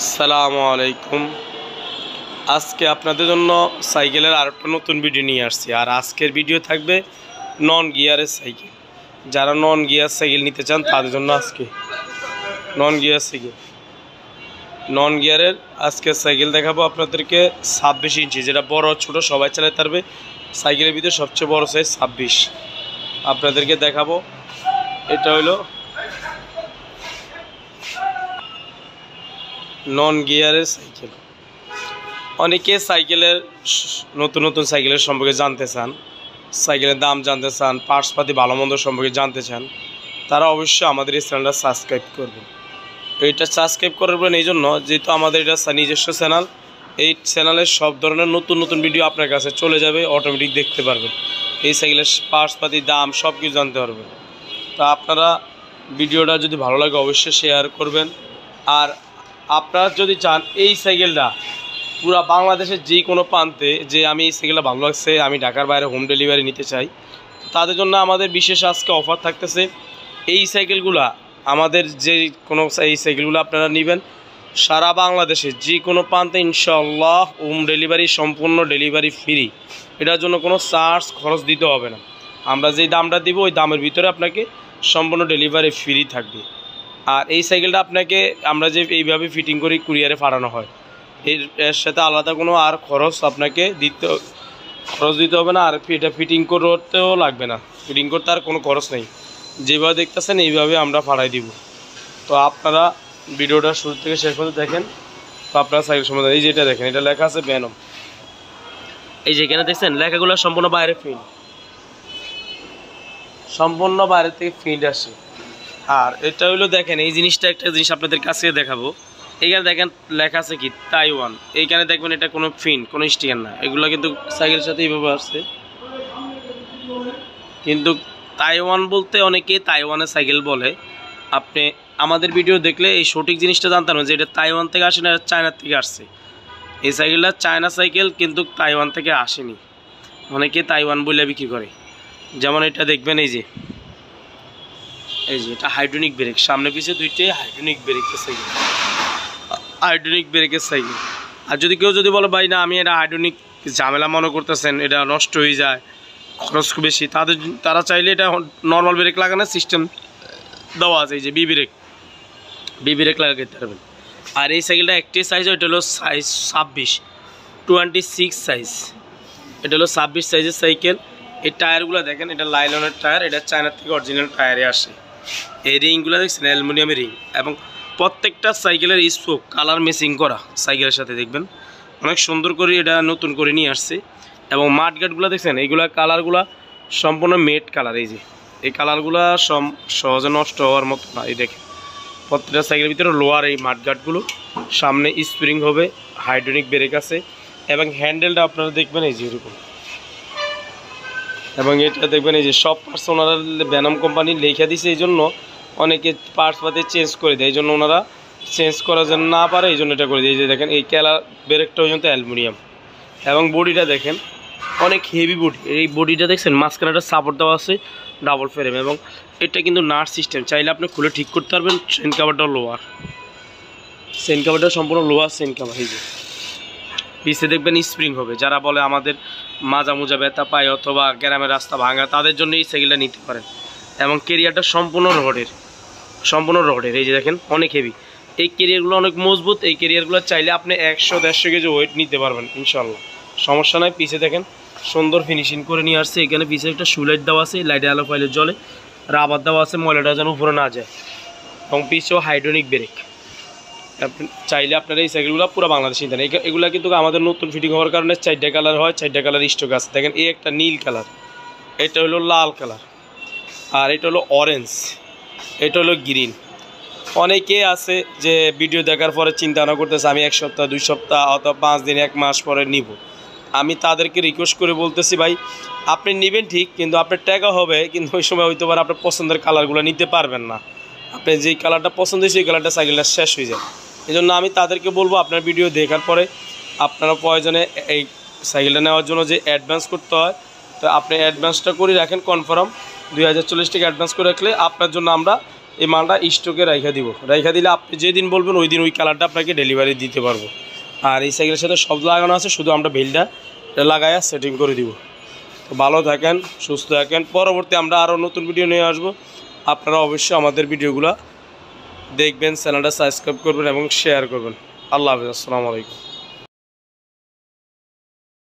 আসসালামু আলাইকুম। আজকে আপনাদের জন্য সাইকেলের আরেকটা নতুন ভিডিও নিয়ে আসছি। আর আজকের ভিডিও থাকবে নন গিয়ারের সাইকেল। যারা নন গিয়ার সাইকেল নিতে চান তাদের জন্য আজকে নন গিয়ার সাইকেল, নন গিয়ারের আজকের সাইকেল দেখাবো আপনাদেরকে 26 ইঞ্চি, যেটা বড় ছোট সবাই চালাতে পারবে। সাইকেলের ভিতরে সবচেয়ে বড় সাইজ 26 আপনাদেরকে দেখাবো। এটা হলো নন গিয়ারের সাইকেল। অনেকে সাইকেলের নতুন নতুন সাইকেলের সম্পর্কে জানতে চান, সাইকেলের দাম জানতে চান, পার্টসপাতি ভালো মন্দ সম্পর্কে জানতে চান, তারা অবশ্যই আমাদের এই চ্যানেলটা সাবস্ক্রাইব করবেন। এইটা সাবস্ক্রাইব করবেন এই জন্য, যেহেতু আমাদের এটা নিজস্ব চ্যানেল। এই চ্যানেলের সব ধরনের নতুন নতুন ভিডিও আপনার কাছে চলে যাবে, অটোমেটিক দেখতে পারবেন। এই সাইকেলের পার্টসপাতি দাম সব কিছু জানতে পারবেন। তা আপনারা ভিডিওটা যদি ভালো লাগে অবশ্যই শেয়ার করবেন। আর আপনারা যদি চান এই সাইকেলটা পুরো বাংলাদেশের যে কোনো প্রান্তে, যে আমি এই সাইকেলটা ভালো লাগছে, আমি ঢাকার বাইরে হোম ডেলিভারি নিতে চাই, তাদের জন্য আমাদের বিশেষ আজকে অফার থাকতেছে। এই সাইকেলগুলা আমাদের যে কোনো এই সাইকেলগুলো আপনারা নেবেন সারা বাংলাদেশে যে কোনো প্রান্তে ইনশাআল্লাহ হোম ডেলিভারি, সম্পূর্ণ ডেলিভারি ফ্রি। এটার জন্য কোনো চার্জ খরচ দিতে হবে না। আমরা যেই দামটা দিব ওই দামের ভিতরে আপনাকে সম্পূর্ণ ডেলিভারি ফ্রি থাকবে। আর এই সাইকেলটা আপনাকে আমরা যে এইভাবে ফিটিং করি কুরিয়ারে পাঠানো হয়, এর সাথে আলাদা কোনো আর আপনাকে খরচ দিতে হবে না। আর এটা ফিটিং করতেও লাগবে না, ফিটিং করতে আর কোনো খরচ নেই। যেভাবে দেখতেছেন এইভাবে আমরা পাঠাই দিব। তো আপনারা ভিডিওটা শুরু থেকে শেষ পর্যন্ত দেখেন। তো আপনারা সাইকেল সম্বন্ধে এই যেটা দেখেন, এটা লেখা আছে ভেনম। এই যে এখানে দেখছেন লেখাগুলো সম্পূর্ণ বাইরে প্রিন্ট, সম্পূর্ণ বাইরে থেকে প্রিন্ট আসে। আর এটা হলো দেখেন, এই জিনিসটা একটা জিনিস আপনাদের কাছে দেখাবো। এইখানে দেখেন লেখা আছে কি তাইওয়ান। এইখানে দেখবেন এটা কোনো প্রিন্ট, কোনো স্টিকার না। এগুলো কিন্তু সাইকেলের সাথে এইভাবে আসছে। কিন্তু তাইওয়ান বলতে অনেকে তাইওয়ানের সাইকেল বলে। আপনি আমাদের ভিডিও দেখলে এই সঠিক জিনিসটা জানতেন যে এটা তাইওয়ান থেকে আসে না, চায়নার থেকে আসছে। এই সাইকেলটা চায়না সাইকেল, কিন্তু তাইওয়ান থেকে আসেনি। অনেকে তাইওয়ান বলে বিক্রি করে। যেমন এটা দেখবেন, এই যে এটা হাইড্রোলিক ব্রেক, সামনে পিছিয়ে দুইটাই হাইড্রোলিক ব্রেকের সাইকেল, হাইড্রোলিক ব্রেকের সাইকেল। আর যদি কেউ বলে ভাই না আমি এটা হাইড্রোলিক ঝামেলা মনে করতেছেন, এটা নষ্ট হয়ে যায়, খরচ খুব বেশি, তারা চাইলে এটা নর্মাল ব্রেক লাগানোর সিস্টেম দেওয়া আছে। এই যে বি ব্রেক লাগাতে পারবেন। আর এই সাইকেলটা একটি সাইজ, এটা হলো সাইজ 26 সাইজ। এটা হলো 26 সাইজের সাইকেল। এই টায়ারগুলো দেখেন, এটা লাইলনের টায়ার, এটা চায়নার থেকে অরিজিনাল টায়ারে আসে। এই রিংগুলো দেখছেন অ্যালুমিনিয়ামের রিং, এবং প্রত্যেকটা সাইকেলের স্পোক কালার ম্যাচিং করা। সাইকেলের সাথে দেখবেন অনেক সুন্দর করে এটা নতুন করে নিয়ে আসছে। এবং মাঠগাটগুলো দেখছেন, এইগুলা কালারগুলো সম্পূর্ণ মেট কালার। এই যে এই কালারগুলো সহজে নষ্ট হওয়ার মতো না। এই দেখেন প্রত্যেকটা সাইকেলের ভিতরে লোয়ার এই মাঠগাটগুলো, সামনে স্প্রিং হবে, হাইড্রোলিক ব্রেক আছে, এবং হ্যান্ডেলটা আপনারা দেখবেন এই যে এরকম। এবং এটা দেখবেন এই যে সব পার্টস ওনারা ভেনম কোম্পানি লেখা দিছে, এই জন্য অনেকে পার্টস পাতি চেঞ্জ করে দেয়। এই জন্য ওনারা চেঞ্জ করার জন্য না পারে, এই জন্য এটা করে দেয়। এই যে দেখেন এই ক্যালার ব্রেকটা পর্যন্ত অ্যালুমিনিয়াম। এবং বডিটা দেখেন অনেক হেভি বডি। এই বডিটা দেখছেন মাঝখানে একটা সাপোর্ট দেওয়া আছে ডাবল ফ্রেম, এবং এটা কিন্তু নাট সিস্টেম, চাইলে আপনি খুলে ঠিক করতে পারবেন। চেন কাভারটাও লোয়ার, চেন কাভারটা সম্পূর্ণ লোয়ার চেন কাভার। এই যে পিছে দেখবেন স্প্রিং হবে। যারা বলে আমাদের মাজা মোজা ব্যথা পায় অথবা গ্রামের রাস্তা ভাঙা, তাদের জন্য এই সাইকেলটা নিতে পারেন। এবং কেরিয়ারটা সম্পূর্ণ রডের। এই যে দেখেন অনেক হেভি। এই কেরিয়ারগুলো অনেক মজবুত। এই কেরিয়ারগুলো চাইলে আপনি 100-150 কেজি ওয়েট নিতে পারবেন ইনশাল্লাহ, সমস্যা নয়। পিছে দেখেন সুন্দর ফিনিশিং করে নিয়ে আসছে। এখানে পিছে একটা শুলাইট দেওয়া আছে, লাইটে আলো ফাইলে জলে, রাবার দেওয়া আছে ময়লাটা যেন উপরে না যায়। এবং পিছেও হাইড্রোলিক ব্রেক। চাইলে আপনারা এই সাইকেলগুলো পুরো বাংলাদেশে নিতেন। এগুলো কিন্তু আমাদের নতুন ফিটিং হওয়ার কারণে 4টা কালার হয়, 4টা কালার স্টক আছে। দেখেন এই একটা নীল কালার, এটা হলো লাল কালার, আর এটা হলো অরেঞ্জ, এটা হলো গ্রিন। অনেকে আছে যে ভিডিও দেখার পরে চিন্তা ভাবনা করতেছে আমি 1 সপ্তাহ 2 সপ্তাহ অথবা 5 দিন 1 মাস পরে নিব। আমি তাদেরকে রিকোয়েস্ট করে বলতেছি ভাই আপনি নেবেন ঠিক, কিন্তু আপনার টাকা হবে, কিন্তু ওই সময় হয়তো পারে আপনার পছন্দের কালারগুলো নিতে পারবেন না। আপনি যেই কালারটা পছন্দ হয়েছে সেই কালারটা সাইকেলটা শেষ হয়ে যায়। এই জন্য আমি তাদেরকে বলবো আপনার ভিডিও দেখার পরে আপনারা প্রয়োজনে এই সাইকেলটা নেওয়ার জন্য যে অ্যাডভান্স করতে হয়, তো আপনি অ্যাডভান্সটা করে রাখেন। কনফার্ম 2040 টাকা অ্যাডভান্স করে রাখলে আপনার জন্য আমরা এই মালটা স্টকে রাইখা দিলে আপনি যেদিন বলবেন ওই দিন ওই কালারটা আপনাকে ডেলিভারি দিতে পারবো। আর এই সাইকেলের সাথে সব লাগানো আছে, শুধু আমরা বেলটা লাগাইয়া সেটিং করে দিব। তো ভালো থাকেন, সুস্থ থাকেন। পরবর্তী আমরা আরও নতুন ভিডিও নিয়ে আসবো। আপনারা অবশ্যই আমাদের ভিডিওগুলো দেখবেন, চ্যানেলটা সাবস্ক্রাইব করবেন এবং শেয়ার করবেন। আল্লাহ হাফেজ, আসসালামু আলাইকুম।